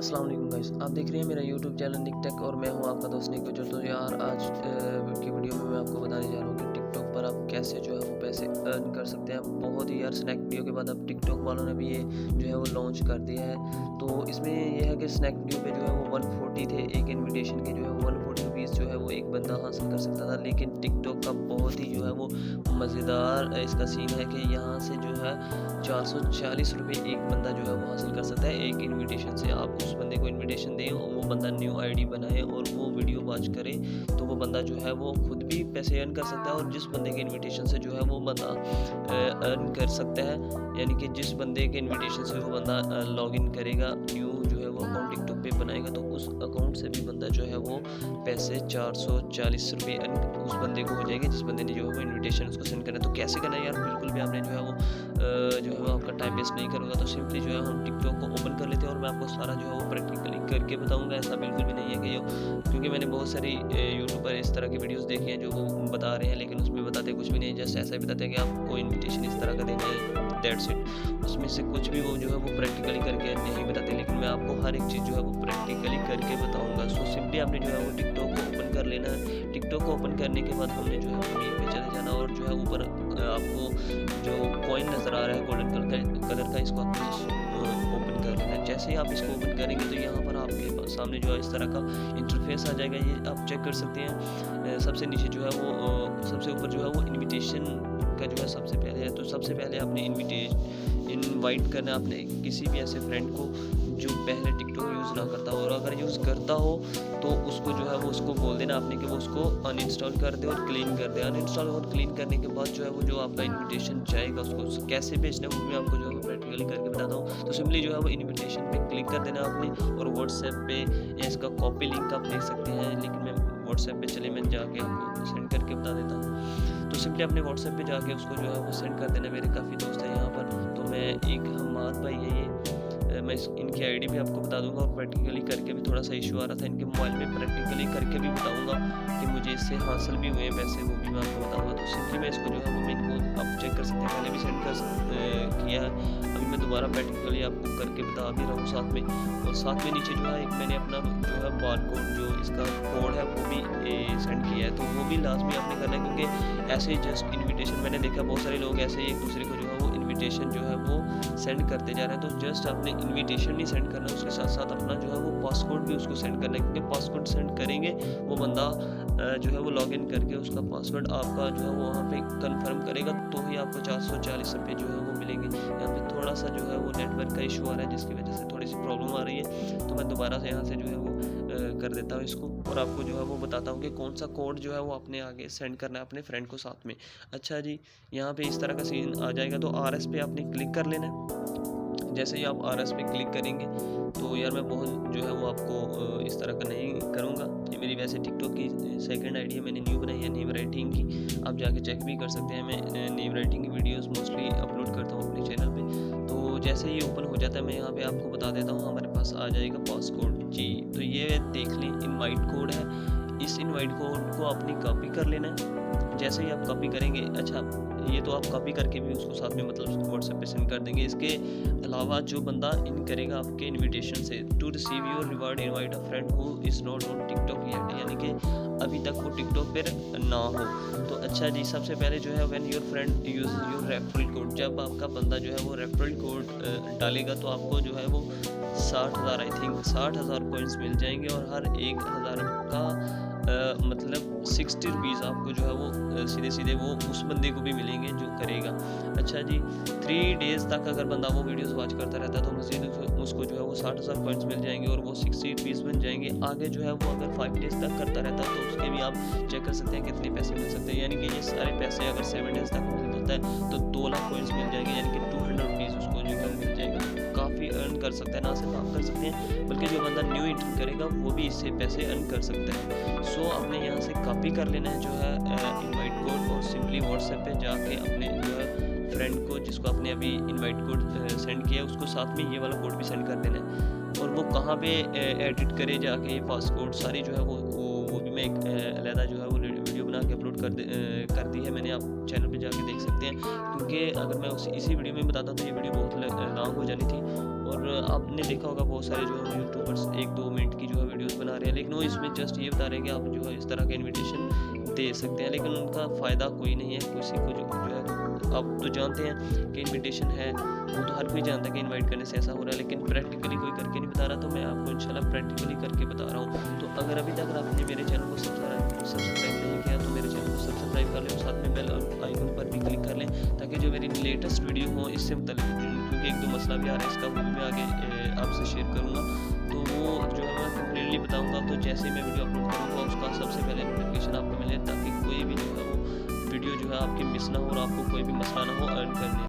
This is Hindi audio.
अस्सलाम वालेकुम गाइस, आप देख रहे हैं मेरा यूट्यूब चैनल निक टेक और मैं हूं आपका दोस्त निक। तो यार आज की वीडियो में मैं आपको बताने जा रहा हूं कि टिकटॉक पर आप कैसे जो है वो पैसे अर्न कर सकते हैं। बहुत ही यार स्नैक वीडियो के बाद अब टिकटॉक वालों ने भी ये जो है वो लॉन्च कर दिया है। तो इसमें ये है कि स्नैक वीडियो पे जो है वो 140 थे, एक इन्विटेशन के जो है 140 रुपीज़ जो है वो एक बंदा हासिल कर सकता था। लेकिन टिकटॉक का बहुत ही जो है वो मज़ेदार इसका सीन है कि यहाँ से जो है 440 रुपये एक बंदा जो है वो हासिल कर सकता है एक इन्विटेशन से। आप उस बंदे को इन्विटेशन दें और वो बंदा न्यू आईडी बनाए और वो वीडियो वॉच करे तो वो बंदा जो है वो खुद भी पैसे अर्न कर सकता है और जिस बंदे के इन्विटेशन से जो है वो बंदा अर्न कर सकता है। यानी कि जिस बंदे के इन्विटेशन से वो बंदा लॉगिन करेगा, न्यू जो है वो अकाउंट टिकटॉक पे बनाएगा तो उस अकाउंट से भी बंदा जो है वो पैसे 440 रुपये उस बंदे को हो जाएंगे जिस बंदे ने जो है वो इन्विटेशन उसको सेंड करना है। तो कैसे करना है यार, बिल्कुल भी आपने जो है वो आपका टाइम वेस्ट नहीं करूँगा। तो सिंपली जो है हम टिकटॉक को ओपन कर लेते हैं और मैं आपको सारा जो है वो प्रैक्टिकली करके बताऊंगा। ऐसा बिल्कुल भी नहीं है कि क्योंकि मैंने बहुत सारी यूट्यूबर इस तरह की वीडियोस देखी हैं जो वो बता रहे हैं लेकिन उसमें बताते कुछ भी नहीं, जस्ट ऐसा ही बताते हैं कि आपको इन्विटेशन इस तरह का देना है, दैट्स इट। उसमें से कुछ भी वो जो है वो प्रैक्टिकली करके नहीं बताते, लेकिन मैं आपको हर एक चीज़ जो है वो प्रैक्टिकली करके बताऊंगा। सो सिंपली आपने जो है वो टिकटॉक को ओपन कर लेना है। टिकटॉक को ओपन करने के बाद हमने जो है वो यहीं पे चले जाना और जो है ऊपर आपको जो कॉइन नज़र आ रहा है गोल्डन कलर का, इसको आपको ओपन कर लेना है। जैसे ही आप इसको ओपन करेंगे तो यहाँ पर आपके सामने जो है इस तरह का इंटरफेस आ जाएगा। ये आप चेक कर सकते हैं। सबसे नीचे जो है वो सबसे ऊपर जो है वो इन्विटेशन का जो है सबसे पहले है। तो सबसे पहले आपने इनवाइट करना है अपने किसी भी ऐसे फ्रेंड को जो पहले टिकटॉक यूज़ ना करता हो, और अगर यूज़ करता हो तो उसको जो है वो उसको बोल देना आपने कि वो उसको अनइंस्टॉल कर दे और क्लीन कर दे। अनइंस्टॉल और क्लीन करने के बाद जो है वो जो आपका इन्विटेशन जाएगा उसको कैसे भेजना है वो मैं आपको जो है वो प्रैक्टिकली करके बताता हूँ। तो सिंपली जो है वो इन्विटेशन पे क्लिक कर देना आपने और व्हाट्सएप पे या इसका कॉपी लिंक आप देख सकते हैं, लेकिन मैं व्हाट्सएप पे चले मैं जाके आपको सेंड करके बता देता हूँ। तो सिंपली अपने व्हाट्सएप पे जाके उसको जो है वो सेंड कर देना। मेरे काफ़ी दोस्त हैं यहाँ पर, तो मैं एक हमारे भाई है ये, मैं इनकी आईडी भी आपको बता दूंगा और प्रैक्टिकली करके भी थोड़ा सा इशू आ रहा था इनके मोबाइल में, प्रैक्टिकली करके भी बताऊंगा कि मुझे इससे हासिल भी हुए पैसे, वो भी मैं आपको बताऊंगा। तो सिंपली मैं इसको जो है वो मैं इनको आप चेक कर सकते हैं, पहले भी सेंड किया है, अभी मैं दोबारा प्रैक्टिकली आपको करके बता भी रहा हूँ साथ में। और साथ में नीचे जो है एक मैंने अपना जो है बारकोड जो इसका कोड है वो भी सेंड किया है, तो वो भी लाजमी आपने करना है क्योंकि ऐसे ही जस्ट इन्विटेशन मैंने देखा बहुत सारे लोग ऐसे ही एक दूसरे को जो है वो इन्विटेशन जो है वो सेंड करते जा रहे हैं। तो जस्ट आपने इन्विटेशन नहीं सेंड करना, उसके साथ साथ अपना जो है वो पासवर्ड भी उसको सेंड करना है, क्योंकि पासवर्ड सेंड करेंगे वो बंदा जो है वो लॉगिन करके उसका पासवर्ड आपका जो है वो वहाँ पे कंफर्म करेगा तो ही आपको 440 रुपये जो है वो मिलेंगे। यहाँ पे थोड़ा सा जो है वो नेटवर्क का इशू आ रहा है जिसकी वजह से थोड़ी सी प्रॉब्लम आ रही है, तो मैं दोबारा से यहाँ से जो है वो कर देता हूँ इसको और आपको जो है वो बताता हूँ कि कौन सा कोड जो है वो अपने आगे सेंड करना है अपने फ्रेंड को साथ में। अच्छा जी, यहाँ पे इस तरह का सीन आ जाएगा तो RS पे आपने क्लिक कर लेना है। जैसे ही आप RS पे क्लिक करेंगे तो यार मैं बहुत जो है वो आपको इस तरह का नहीं करूँगा, ये मेरी वैसे टिकटॉक की सेकंड आईडी है, मैंने न्यू बनाई है नेम राइटिंग की, आप जाके चेक भी कर सकते हैं। मैं नेम राइटिंग की वीडियोस मोस्टली अपलोड करता हूँ अपने चैनल पे। तो जैसे ही ओपन हो जाता है मैं यहाँ पे आपको बता देता हूँ, हमारे पास आ जाएगा पासकोड जी। तो ये देख लें इनवाइट कोड है, इस इनवाइट कोड को आपने कॉपी कर लेना है। जैसे ही आप कॉपी करेंगे, अच्छा ये तो आप कॉपी करके भी उसको साथ में मतलब व्हाट्सएप पे सेंड कर देंगे। इसके अलावा जो बंदा इन करेगा आपके इन्विटेशन से to receive your reward invite a friend who is not on TikTok yet, यानी कि अभी तक वो टिकटॉक पर ना हो। तो अच्छा जी, सबसे पहले जो है when your friend use your referral code, जब आपका बंदा जो है वो रेफरल कोड डालेगा तो आपको जो है वो 60,000 आई थिंक 60,000 कॉइन्स मिल जाएंगे और हर 1,000 का मतलब 60 रुपीज़ आपको जो है वो सीधे सीधे वो उस बंदे को भी मिलेंगे जो करेगा। अच्छा जी, 3 डेज़ तक अगर बंदा वो वीडियोस वॉच करता रहता है तो मज़ीद उसको जो है वो 60,000 कॉइन्स मिल जाएंगे और वो 60 रुपीज़ बन जाएंगे। आगे जो है वो अगर 5 डेज़ तक करता रहता है तो उसके भी आप चेक कर सकते हैं कितने पैसे मिल सकते हैं, यानी कि ये सारे पैसे अगर 7 डेज़ तक मिल जाता है तो 2 लाख कॉइन्स मिल जाएंगे, यानी कि 200 रुपीज़ उसको जो है मिल जाएगा। काफ़ी अर्न कर सकता है, ना सिर्फ आप कर सकते हैं बल्कि जो बंदा न्यू एंटर करेगा वो भी इससे पैसे अर्न कर सकता है। सो आपने यहाँ से कॉपी कर लेना है जो है इनवाइट कोड और सिंपली व्हाट्सएप पे जाके अपने जो है फ्रेंड को जिसको आपने अभी इनवाइट कोड सेंड किया उसको साथ में ये वाला कोड भी सेंड कर देना है। और वो कहाँ पे एडिट करे जाके ये पासकोड सारी जो है वो भी मैं एक अलहदा जो है वो वीडियो बना के अपलोड अपलोड कर दी है मैंने, आप चैनल पे जाके देख सकते हैं, क्योंकि अगर मैं इसी वीडियो में बताता तो ये वीडियो बहुत लॉन्ग हो जानी थी। और आपने देखा होगा बहुत सारे जो है यूट्यूबर्स 1-2 मिनट की जो है वीडियोस बना रहे हैं, लेकिन वो इसमें जस्ट ये बता रहे हैं कि आप जो है इस तरह का इन्विटेशन दे सकते हैं, लेकिन उनका फ़ायदा कोई नहीं है। किसी को जो है आप तो जानते हैं कि इन्विटेशन है, वो तो हर कोई जानता है कि इनवाइट करने से ऐसा हो रहा है, लेकिन प्रैक्टिकली कोई करके नहीं बता रहा, तो मैं आपको इंशाल्लाह प्रैक्टिकली करके बता रहा हूँ। तो अगर अभी तक आपने मेरे चैनल को सब्सक्राइब नहीं किया तो मेरे चैनल को सब्सक्राइब कर लें और साथ में बेल आइकन पर भी क्लिक कर लें, ताकि जो मेरी लेटेस्ट वीडियो हो इससे मुतल्लिक़, क्योंकि 1-2 मसला भी आ रहा है, इसका वो भी मैं आगे आपसे शेयर करूँगा, तो वो जो है मैं कंप्लीटली बताऊँगा। तो जैसे मैं वीडियो अपलोड करूँगा उसका सबसे पहले नोटिफिकेशन आपको मिले, ताकि कोई भी जो है वो वीडियो जो है आपकी मिस ना हो और आपको कोई भी मसला ना हो अर्न करने